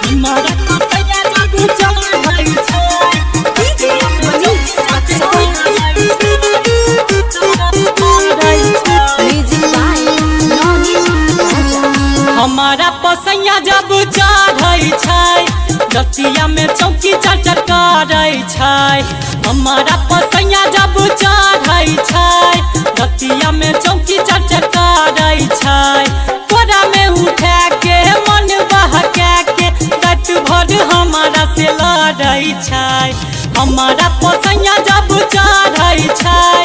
हमारा कसैया जादू चला भाई छै हमारा पसैया जब चढ़ै छै रतिया में चौकी चर करै छै। हमारा पसैया जब चढ़ै छै रतिया में चौकी चर करै छै। कोरा में उठा के मन बहका के रात भर हमारा से लड़ै छै। हमारा पसैया जब चढ़ै छै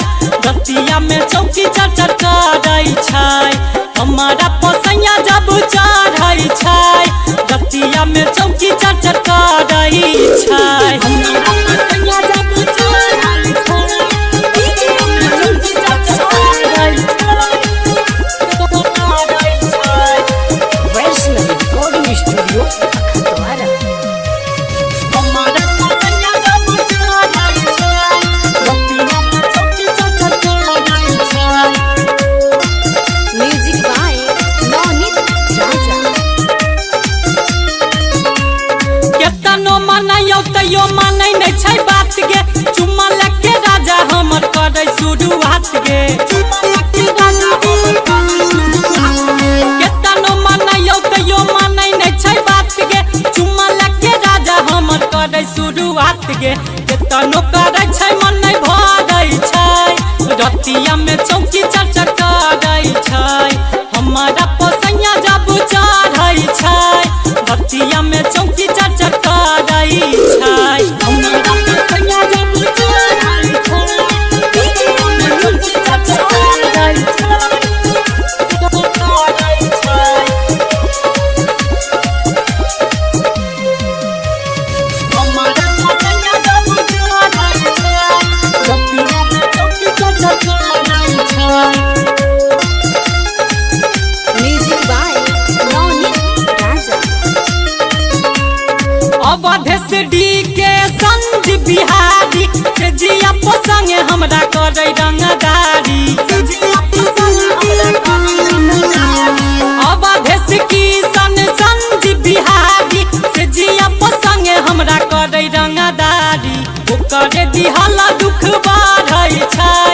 रतिया में चौकी चर करै छै। हमारा पसैया जब चढ़ै छै रतिया में चौकी चर करै छै। हमारा पसैया जब चढ़ै छै वैष्णवी रिकॉर्डिंग स्टूडियो खतवारा। हमारा पसैया जब चढ़ै छै रतिया में चौकी चर करै छै। म्यूजिक बाय नौनीत राजा। केतनो मनायो तैयो मानै नै छै बात गे। चुम्मा लगे राजा हमर करै शुरुआत गे। केतनो मनायो तैयो मानै नै छै बात गे। चुम्मा लगे राजा हमर करै शुरुआत गे। केतनो करै छै मन नै भरै छै रतिया में चौकी चर करै छै। हमारा पसैया जब चढ़ै छै रतिया में चौकी चर करै छै। हमारा पसैया जब चढ़ै छै रतिया में चौकी चर करै छै। हमारा पसैया जब चढ़ै छै रतिया में चौकी चर करै छै। Music by Naunit Raja. अवधेश डी के संज बिहारी से जिया संगे हमरा करे रंगदारी। अवधेश किशन संज बिहारी से जिया संगे हमरा करे रंगदारी। ओकरे दिहला दुख बढ़ै छै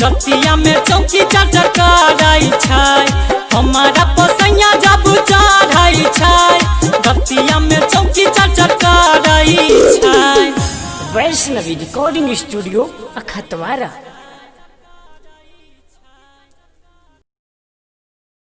रतिया में चौकी चर करै छै। हमारा पसैया जब चढ़ै छै रतिया में चौकी चर करै छै। Vaishnavi recording studio Khatwara.